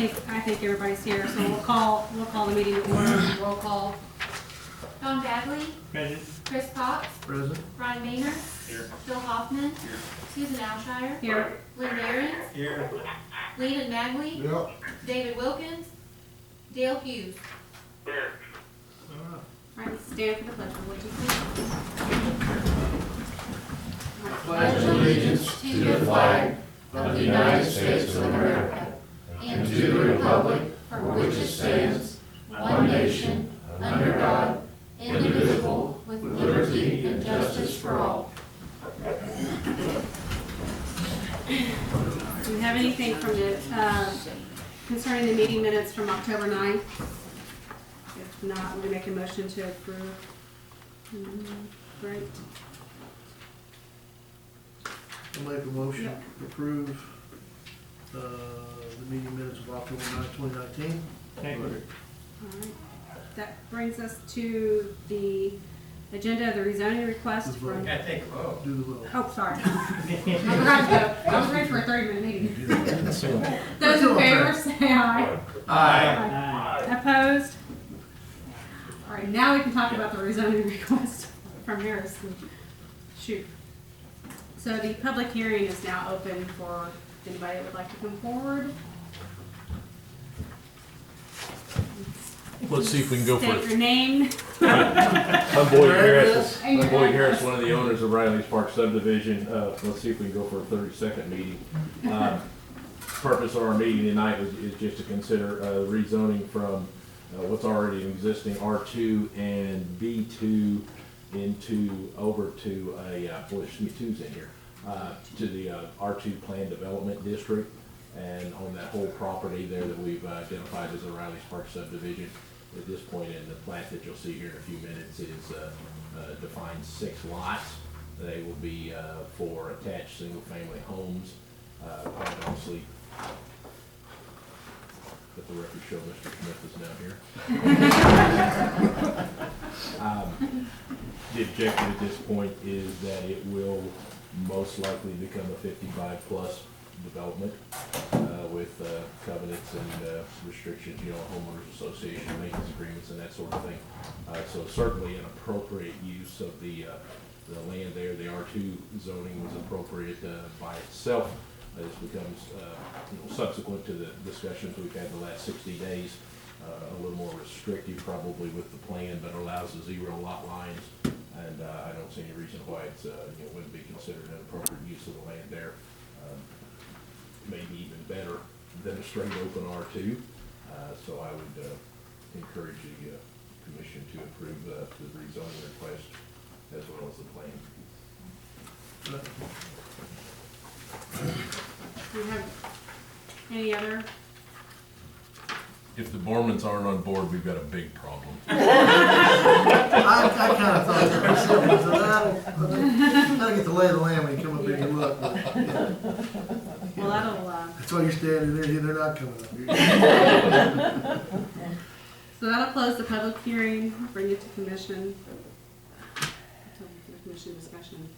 think everybody's here, so we'll call the meeting to order. Roll call. Don Bagley. Present. Chris Cox. Present. Brian Maynard. Here. Phil Hoffman. Here. Susan Alshire. Here. Linda Ahrens. Here. Leland Magley. Yep. David Wilkins. Dale Hughes. All right, stand for the pledge of allegiance. Pledge allegiance to the flag of the United States of America and to the republic for which it stands, one nation, under God, indivisible, with liberty and justice for all. Do we have anything from the, concerning the meeting minutes from October 9th? If not, we'll make a motion to approve. Great. I'll make a motion to approve, the meeting minutes of October 9th, 2019. Second. All right. That brings us to the agenda of the rezoning request from. Gotta take a vote. Do the vote. Oh, sorry. I forgot to vote. I was ready for a 30-minute meeting. Those in favor, say aye. Aye. Opposed? All right, now we can talk about the rezoning request from Harrison. Shoot. So the public hearing is now open for anybody that would like to come forward. Let's see if we can go for State it. your name. I'm Boyd Harris. I'm Boyd Harris, one of the owners of Riley's Park subdivision. Let's see if we can go for a 30-second meeting. Purpose of our meeting tonight is just to consider rezoning from what's already an existing R2 and B2 over to a, boy, there's 2's in here, to the R2 Planned Development District. And on that whole property there that we've identified as the Riley's Park subdivision, at this point in the plat that you'll see here in a few minutes is defines 6 lots. They will be for attached single-family homes. Quite honestly, let the record show Mr. Smith is now here. The objective at this point is that it will most likely become a 55+ development with covenants and restrictions, homeowners association, maintenance agreements and that sort of thing. So certainly an appropriate use of the land there. The R2 zoning was appropriate by itself. This becomes, subsequent to the discussions we've had the last 60 days, a little more restrictive probably with the plan, but allows the 0 lot lines. And I don't see any reason why it's, wouldn't be considered an appropriate use of the land there. Maybe even better than a straight open R2. So I would encourage the commission to approve the rezoning request as well as the plan. Do you have any other? If the Bormans aren't on board, we've got a big problem. I kind of thought that was simple, so that'll get the lay of the land when you come up here and look. But, yeah. Well, that'll, That's why you're standing there, they're not coming up here. so that'll close the public hearing, bring it to commission. Commission discussion.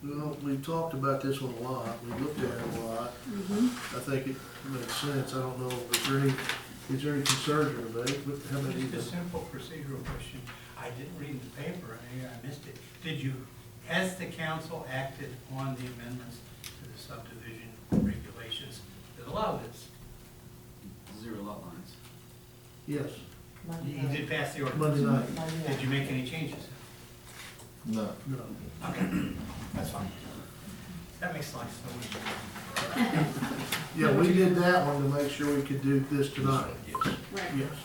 Well, we've talked about this one a lot, we looked at it a lot. I think it makes sense. I don't know, is there any concerns or debate? How many? Just a simple procedural question. I didn't read the paper, I missed it. Has the council acted on the amendments to the subdivision regulations that allow this? 0 lot lines. Yes, You did pass the ordinance. Monday night. Did you make any changes? No. No. Okay, that's fine. That makes life so much easier. Yeah, we did that one to make sure we could do this tonight. Yes. Right. Yes.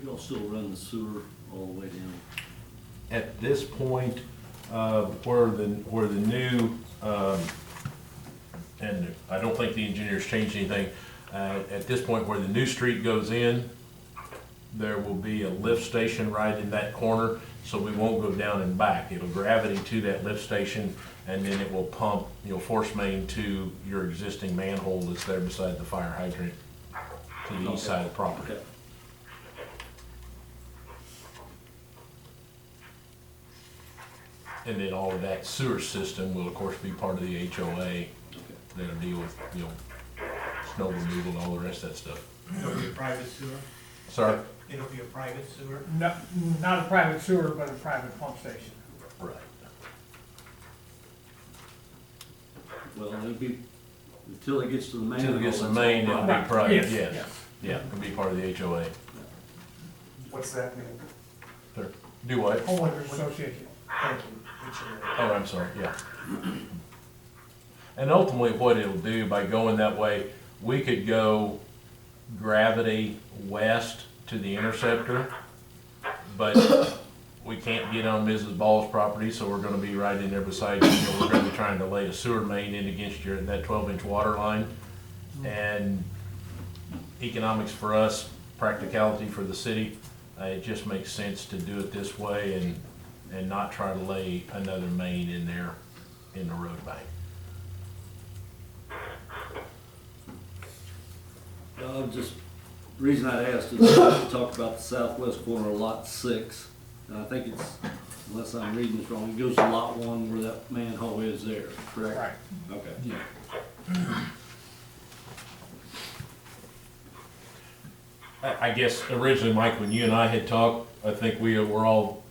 Y'all still run the sewer all the way down? At this point, where the new, and I don't think the engineers changed anything, at this point where the new street goes in, there will be a lift station right in that corner, so we won't go down and back. It'll gravity to that lift station, and then it will pump, force main to your existing manhole that's there beside the fire hydrant to the east side of the property. Okay. And then all of that sewer system will of course be part of the HOA. That'll deal with, you know, snow removal and all the rest of that stuff. It'll be a private sewer? Sorry? It'll be a private sewer? No, not a private sewer, but a private pump station. Right. Well, it'll be, until it gets to the main. Until it gets to the that's all main, it'll private. be private, Yes, yes. yes. Yeah, it'll be part of the HOA. What's that mean? Sure. Do what? Homeowners Association. Thank you. Oh, I'm sorry, yeah. And ultimately, what it'll do by going that way, we could go gravity west to the interceptor, but we can't get on Mrs. Ball's property, so we're gonna be right in there beside you. You know, we're gonna be trying to lay a sewer main in against that 12-inch water line. And economics for us, practicality for the city, it just makes sense to do it this way and not try to lay another main in there in the road bank. Just, reason I asked is to talk about the southwest corner of lot 6. And I think it's, unless I'm reading this wrong, it goes to lot 1 where that manhole is there, correct? Right. Okay. I guess originally, Mike, when you and I had talked, I think we were all,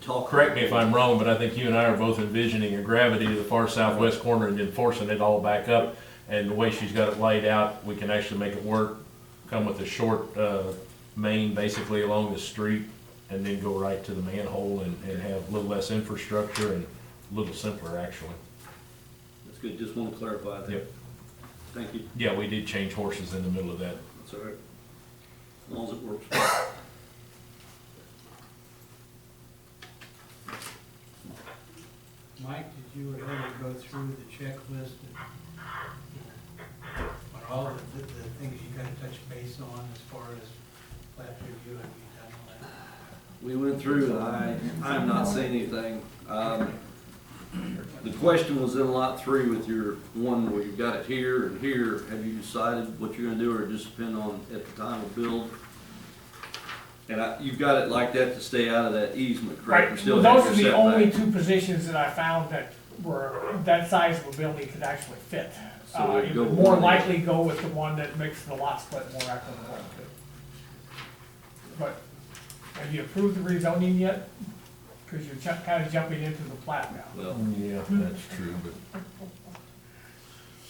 correct me if I'm wrong, but I think you and I are both envisioning a gravity to the far southwest corner and then forcing it all back up. And the way she's got it laid out, we can actually make it work, come with a short main basically along the street and then go right to the manhole and have a little less infrastructure and a little simpler actually. That's good, just want to clarify that. Yep. Thank you. Yeah, we did change horses in the middle of that. That's all right. As long as it works. Mike, did you ever go through the checklist on all of the things you gotta touch base on as far as plat review? Have you done all that? We went through, I have not seen anything. The question was in lot 3 with your one where you've got it here and here. Have you decided what you're gonna do, or it just depend on at the time of build? And you've got it like that to stay out of that easement, correct? You Right, still well, have those are your the only setback. 2 positions that I found that were, that size of a building could actually fit. So we'd It go would with more one. likely go with the one that makes the lot split more equitable. But have you approved the rezoning yet? Because you're kind of jumping into the plat now. Well, Yeah, that's true, but.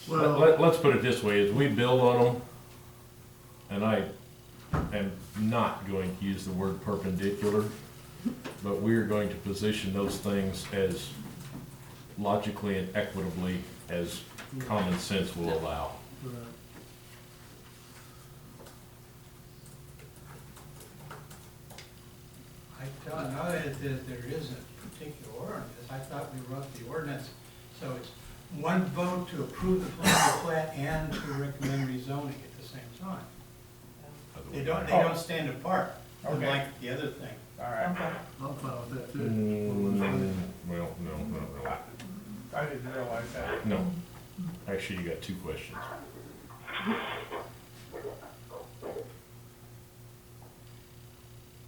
Well, Let's put it this way, as we build on them, and I am not going to use the word perpendicular, but we are going to position those things as logically and equitably as common sense will allow. I don't know that there is a particular ordinance. I thought we wrote the ordinance, so it's one vote to approve the preliminary plat and to recommend rezoning at the same time. They don't stand apart, Okay. unlike the other thing. All right. I'm fine with that too. Well, no, not really. I didn't realize that. No, actually, you got 2 questions.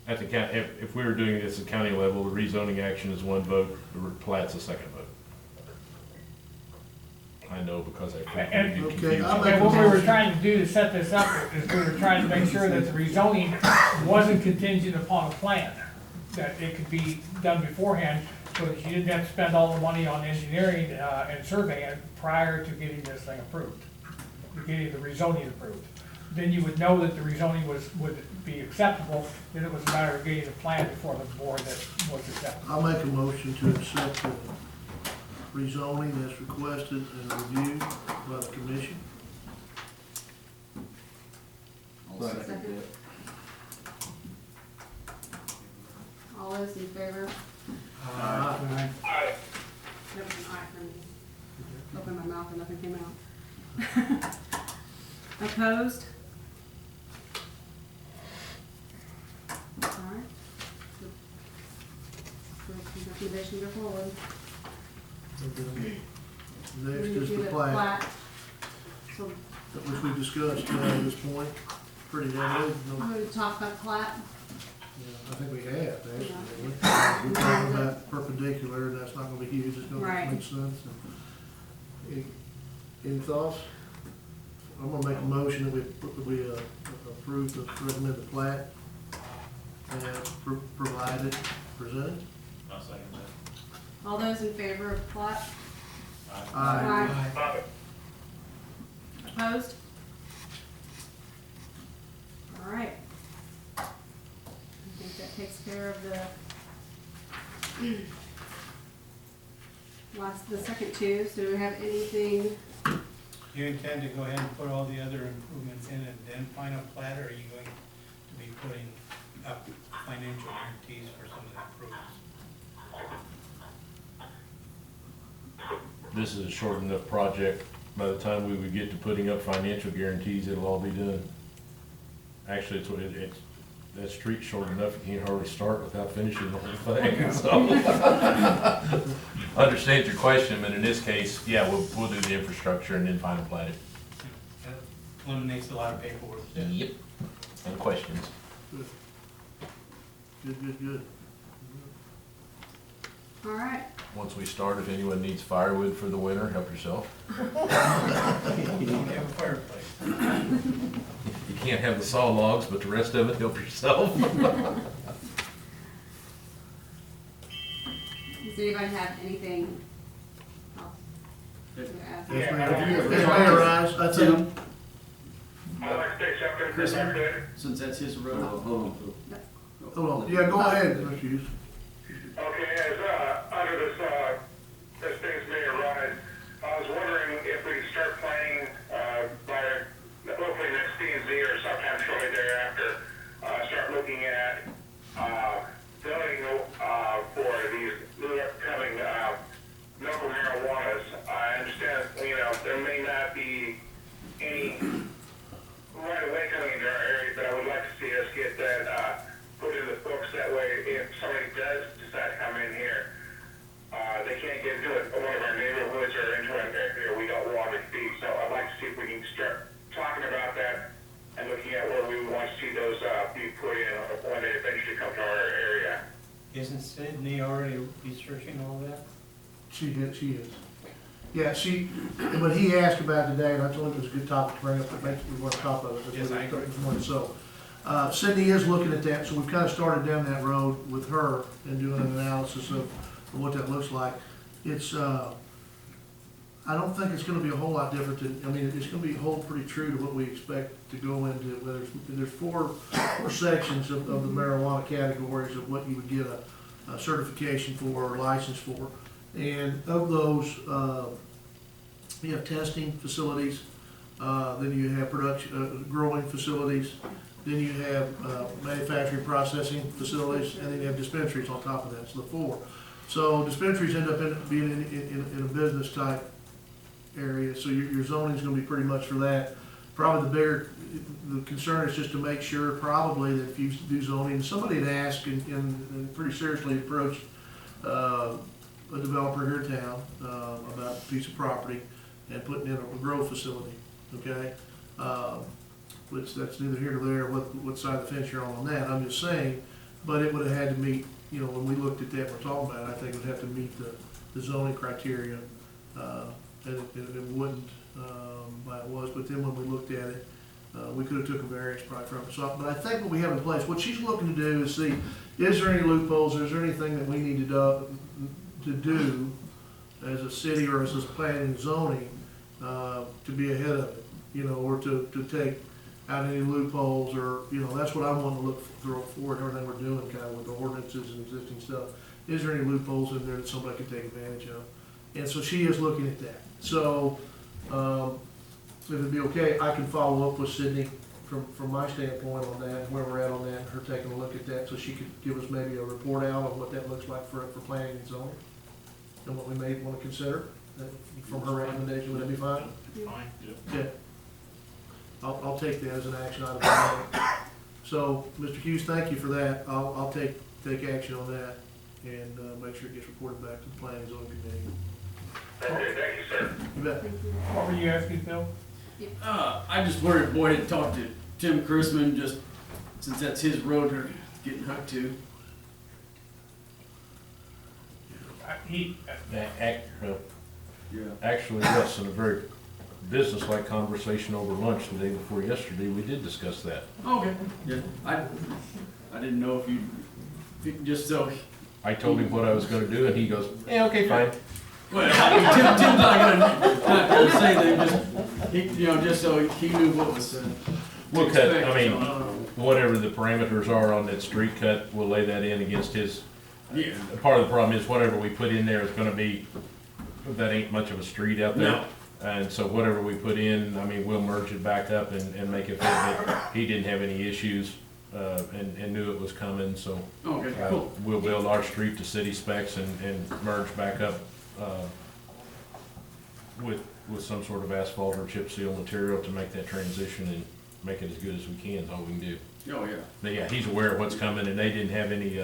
At the county, if we were doing it at the county level, the rezoning action is 1 vote, the plat's a 2nd vote. I know because I frequently get Okay, confused. I'll make And what we were trying to do to set this up is we were trying to make sure that the rezoning wasn't contingent upon a plan. That it could be done beforehand, so that you didn't have to spend all the money on engineering, and surveying prior to getting this thing approved. Getting the rezoning approved. Then you would know that the rezoning would be acceptable, then it was a matter of getting the plan before the board that was acceptable. I'll make a motion to accept the rezoning as requested and reviewed by the commission. I'll second Second. that. All those in favor? Aye. That was an aye for me. Opened my mouth and nothing came out. Opposed? All right. The recommendation go forward. Next We is do the plat, So which we discussed at this point pretty heavily. I'm No, going to talk about plat. Yeah, I think we have, actually. We're talking about perpendicular, and that's not gonna be huge, it's gonna Right. make sense. Any thoughts? I'm gonna make a motion that we approve the recommended plat and provided, presented. I'll second that. All those in favor of the plot? Aye. Aye. Opposed? All right. I think that takes care of the second two. So do we have anything? You intend to go ahead and put all the other improvements in and then final plat, or are you going to be putting up financial guarantees for some of the improvements? This is a short enough project. By the time we would get to putting up financial guarantees, it'll all be done. Actually, it's that street's short enough, you can't hardly start without finishing the whole thing, so. Understand your question, but in this case, yeah, we'll do the infrastructure and then final plat it. That eliminates a lot of paperwork. Yep. Any questions? Good. All right. Once we start, if anyone needs firewood for the winter, help yourself. You don't have a fireplace. You can't have the saw logs, but the rest of it, help yourself. Does anybody have anything else to add? Yes, ma'am. Yes, Mayor Rice, I think, I'd like to say something, if I could. Since that's his road. Hold on. hold on, yeah, go ahead, Mr. Hughes. Okay, as, under this things may arise, I was wondering if we could start planning, by, hopefully next P and Z or sometime shortly thereafter, start looking at, zoning, for these new upcoming, medical marijuanas. I understand, there may not be any right away coming into our area, but I would like to see us get that, put in the books. That way, if somebody does decide to come in here, they can't get into one of our neighborhoods or into an area we don't want it to be. So I'd like to see if we can start talking about that and looking at where we want to see those be put in when they eventually come to our area. Isn't Sydney already researching all that? She is. Yeah, what he asked about today, and I told him it was a good topic to bring up, but basically we're on top of it. Yes, I agree. This morning. So, Sydney is looking at that, so we've kind of started down that road with her and doing an analysis of what that looks like. It's, I don't think it's gonna be a whole lot different than, it's gonna hold pretty true to what we expect to go into, whether there's four sections of the marijuana categories of what you would get a certification for or license for. And of those, you have testing facilities, then you have production, growing facilities, then you have manufacturing, processing facilities, and then you have dispensaries on top of that, so the four. So dispensaries end up being in a business type area, so your zoning's gonna be pretty much for that. Probably the concern is just to make sure probably that if you do zoning, somebody had asked and pretty seriously approached a developer here in town about a piece of property and putting in a grow facility, okay? Which that's neither here nor there, what side of the fence you're on that, I'm just saying, but it would have had to meet, when we looked at that, we're talking about it, I think it would have to meet the zoning criteria, and it wouldn't, but it was, but then when we looked at it, we could have took a variance probably from it, so, but I think what we have in place, what she's looking to do is see, is there any loopholes, is there anything that we need to do as a city or as a planning and zoning, to be ahead of it, or to take out any loopholes, or, that's what I want to look for, everything we're doing, kind of with the ordinances and existing stuff. Is there any loopholes in there that somebody can take advantage of? And so she is looking at that. So, if it'd be okay, I can follow up with Sydney from my standpoint on that, where we're at on that, and her taking a look at that, so she could give us maybe a report out of what that looks like for planning and zoning, and what we may want to consider, from her recommendation. Would that be fine? Fine, yep. Okay. I'll take that as an action item. So, Mr. Hughes, thank you for that. I'll take action on that and make sure it gets reported back to the planning and zoning committee. Okay, thank you, sir. You bet. What were you asking, Phil? I just worried, boy, to talk to Tim Chrisman, just since that's his road, or getting hooked to. He, Yeah. Actually, yes, in a very business-like conversation over lunch the day before yesterday, we did discuss that. Okay. Yeah. I didn't know if you, just so, I told him what I was gonna do, and he goes, yeah, okay, fine. well, Tim's not gonna say that, just, he, just so he knew what was, to We'll cut, expect, I mean, so, whatever the parameters are on that street cut, we'll lay that in against his. yeah. Part of the problem is whatever we put in there is gonna be, that ain't much of a street out there. No. And so whatever we put in, I mean, we'll merge it back up and make it fit, but he didn't have any issues, and knew it was coming, so. Okay, cool. We'll build our street to city specs and merge back up, with some sort of asphalt or chip seal material to make that transition and make it as good as we can, is all we can do. Oh, yeah. But yeah, he's aware of what's coming, and they didn't have any,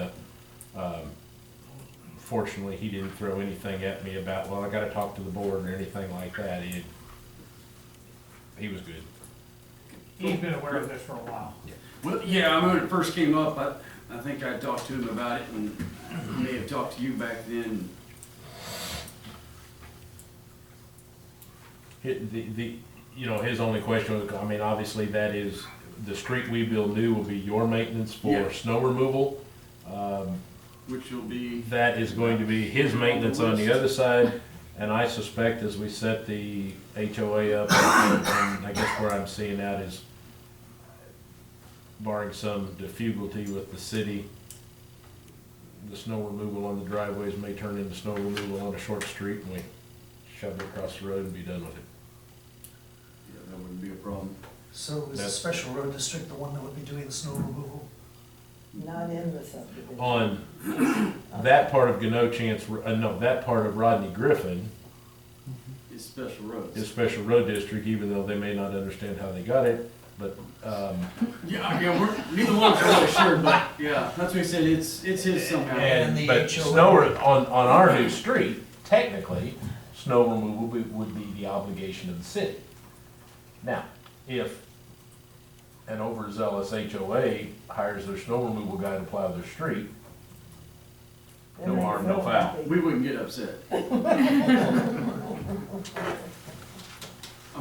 fortunately, he didn't throw anything at me about, well, I gotta talk to the board or anything like that. He was good. he's been aware of this for a while. Well, yeah, I mean, when it first came up, I think I talked to him about it, and he may have talked to you back then. His only question was, I mean, obviously that is, the street we build new will be your maintenance for Yeah. snow removal. Which will be, That is going to be his maintenance on the other side, and I suspect as we set the HOA up, and I guess where I'm seeing that is barring some difficulty with the city, the snow removal on the driveways may turn into snow removal on a short street, and we shove it across the road and be done with it. yeah, that wouldn't be a problem. So is the That's- special road district the one that would be doing the snow removal? Not in the subdivision. On that part of that part of Rodney Griffin It's special roads. is special road district, even though they may not understand how they got it, but, Yeah, we're, neither one's really sure, but, yeah, that's what he said, it's his somehow. And the but HOA. snow, on our new street, technically, snow removal would be the obligation of the city. Now, if an overzealous HOA hires their snow removal guy to plow their street, no harm, no foul. We wouldn't get upset. I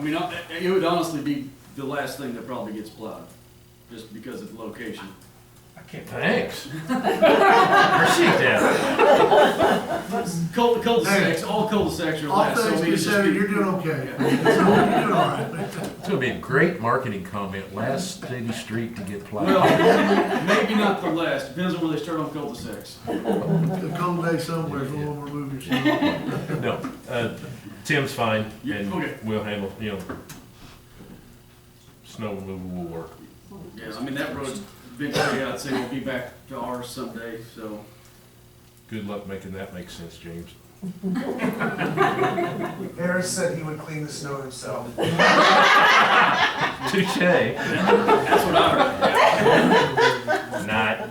mean, it would honestly be the last thing that probably gets plowed, just because of the location. I can't. Thanks. Appreciate that. Cul-de-sacs, all cul-de-sacs are All last, so things I mean, it's just considered, be- you're doing okay. Yeah. You're doing all right. It's gonna be a great marketing comment, last city street to get plowed. Well, maybe not the last, depends on where they start on cul-de-sacs. The cold day somewhere, is we'll remove your snow. No, Tim's fine, Yeah, and okay. we'll handle, snow removal will work. Yeah, I mean, that road, eventually, I'd say will be back to ours someday, so. Good luck making that make sense, James. Harris said he would clean the snow himself. Touche. That's what I heard. Not.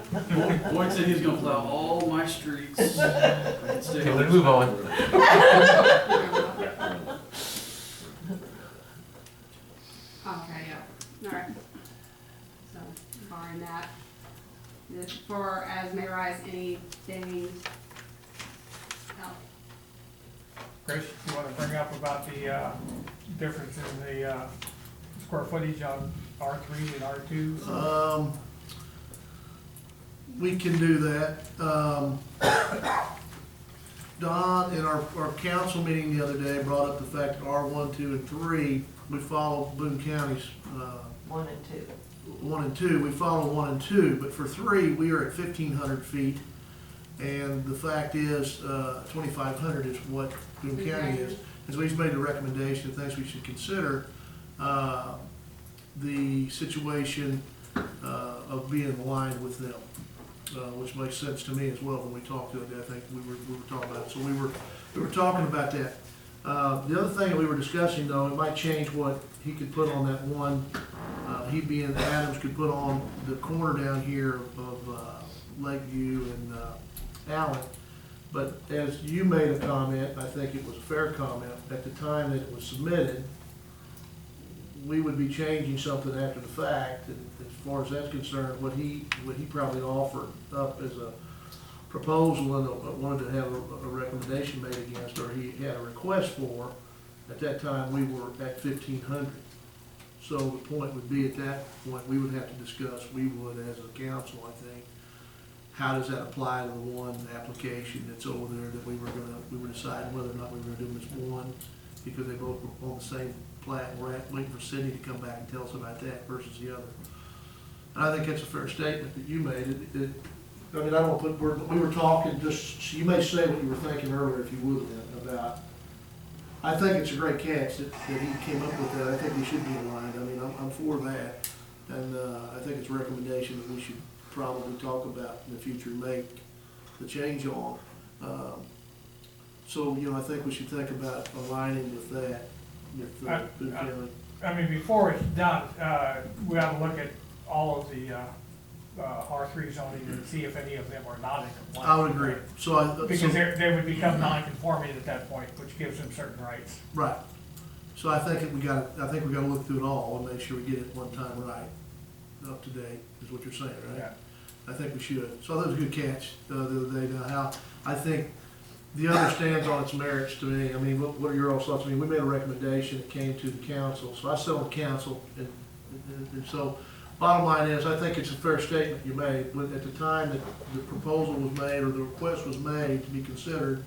Boyd said he's gonna plow all my streets. Stay Okay, let's move on. Okay, yeah, all right. So, barring that, for as may rise anything else. Chris, you wanna bring up about the, difference in the, square footage on R3 and R2? We can do that. Don, in our council meeting the other day, brought up the fact that R1, 2, and 3, we follow Boone County's, 1 and 2. 1 and 2, we follow 1 and 2, but for 3, we are at 1,500 feet. And the fact is, 2,500 is what Boone County is. And so he's made a recommendation of things we should consider, the situation of being aligned with them, which makes sense to me as well when we talked the other day. I think we were talking about it. So we were talking about that. The other thing that we were discussing, though, it might change what he could put on that one, he being Adams could put on the corner down here of Lakeview and Allen. But as you made a comment, I think it was a fair comment, at the time that it was submitted, we would be changing something after the fact, and as far as that's concerned, what he probably offered up as a proposal and wanted to have a recommendation made against, or he had a request for, at that time, we were at 1,500. So the point would be, at that point, we would have to discuss, we would as a council, I think, how does that apply to the one application that's over there that we were deciding whether or not we were gonna do this one, because they both were on the same plat, and we're waiting for Sydney to come back and tell us about that versus the other. And I think that's a fair statement that you made. I mean, I don't put word, we were talking, just, you may say what you were thinking earlier, if you would, about, I think it's a great catch that he came up with that. I think we should be aligned. I mean, I'm for that. And, I think it's a recommendation that we should probably talk about in the future, make the change on. So, you know, I think we should think about aligning with that, with Boone County. I mean, before it's done, we ought to look at all of the, R3 zoning and see if any of them are not in compliance. I would agree. Because they would become non-conforming at that point, which gives them certain rights. Right. So I think we gotta look through it all and make sure we get it one time right, up to date, is what you're saying, right? Yeah. I think we should. So that was a good catch the other day. Now, how, I think the other stands on its merits to me. I mean, what are your all thoughts? I mean, we made a recommendation that came to the council, so I sat on the council, and so, bottom line is, I think it's a fair statement you made. At the time that the proposal was made, or the request was made to be considered,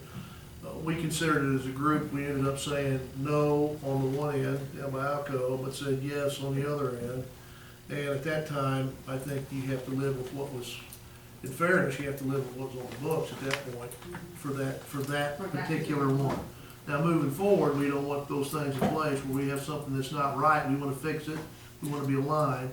we considered it as a group. We ended up saying no on the one end, Alco, but said yes on the other end. And at that time, I think you have to live with what was, in fairness, you have to live with what was on the books at that point for that particular one. Now, moving forward, we don't want those things in place where we have something that's not right. We want to fix it. We want to be aligned.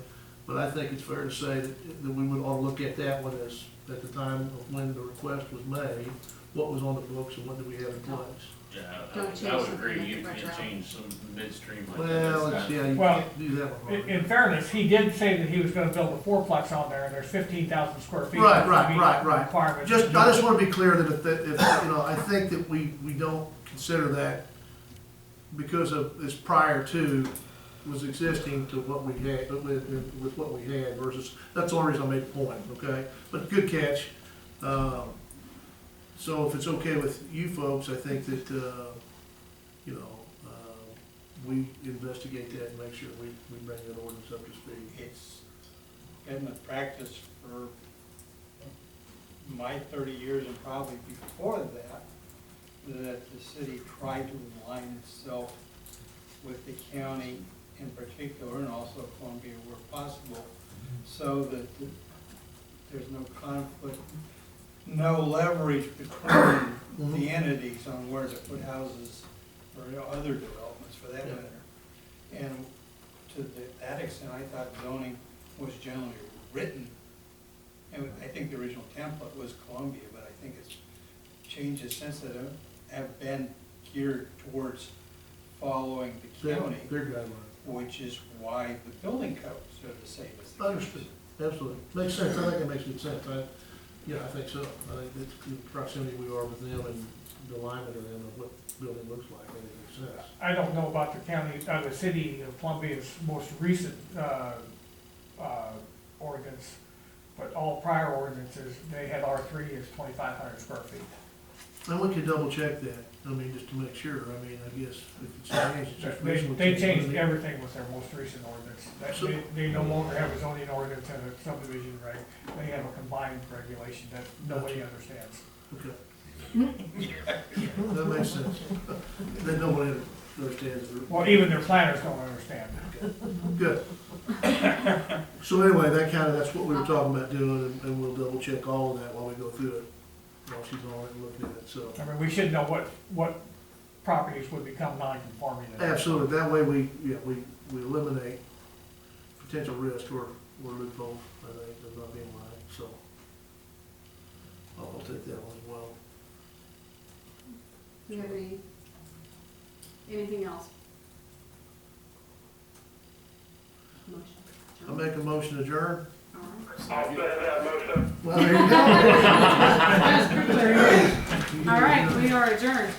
But I think it's fair to say that we would ought to look at that one as, at the time of when the request was made, what was on the books and what did we have in place. Yeah, Don't change I would something, agree, make you it can't retro. change some midstream like that. Well, That's yeah, you Well, can't do that one. In fairness, he did say that he was gonna build a fourplex on there, and there's 15,000 square feet. Right, to right, meet right, the right. requirements. I just want to be clear that if, you know, I think that we don't consider that because of this prior to was existing to what we had, with what we had versus, that's the only reason I made the point, okay? But good catch. So if it's okay with you folks, I think that, you know, we investigate that and make sure we bring that ordinance up to speed. It's been the practice for my 30 years and probably before that, that the city tried to align itself with the county in particular, and also Columbia where possible, so that there's no conflict, no leverage between the entities on where to put houses or other developments for that matter. And to that extent, I thought zoning was generally written, and I think the original template was Columbia, but I think it's changes since that have been geared towards following the county, Their guidelines. which is why the building codes are the same as the Understood, absolutely. Makes sense, I think it makes good sense. Yeah, I think so. I think that's the proximity we are with them and the alignment of them of what building looks like, I think it makes sense. I don't know about the county, the city of Columbia's most recent, ordinance, but all prior ordinances, they had R3 as 2,500 square feet. And we could double check that, I mean, just to make sure. I mean, I guess if it's changed, it's just recently. They changed everything with their most recent ordinance. They no longer have a zoning ordinance and a subdivision reg. They have a combined regulation that nobody understands. Okay. That makes sense. Then no one understands. Well, even their planners don't understand. Good. So anyway, that's what we were talking about doing, and we'll double check all of that while we go through it, while she's on it and looking at it, so. I mean, we should know what properties would become non-conforming. Absolutely, that way we eliminate potential risk or loopholes, I think, of not being right, so. I'll take that one as well. Do you have anything else? Motion. I make a motion to adjourn. All right. I'll second that motion. Well, there you go. All right, we are adjourned.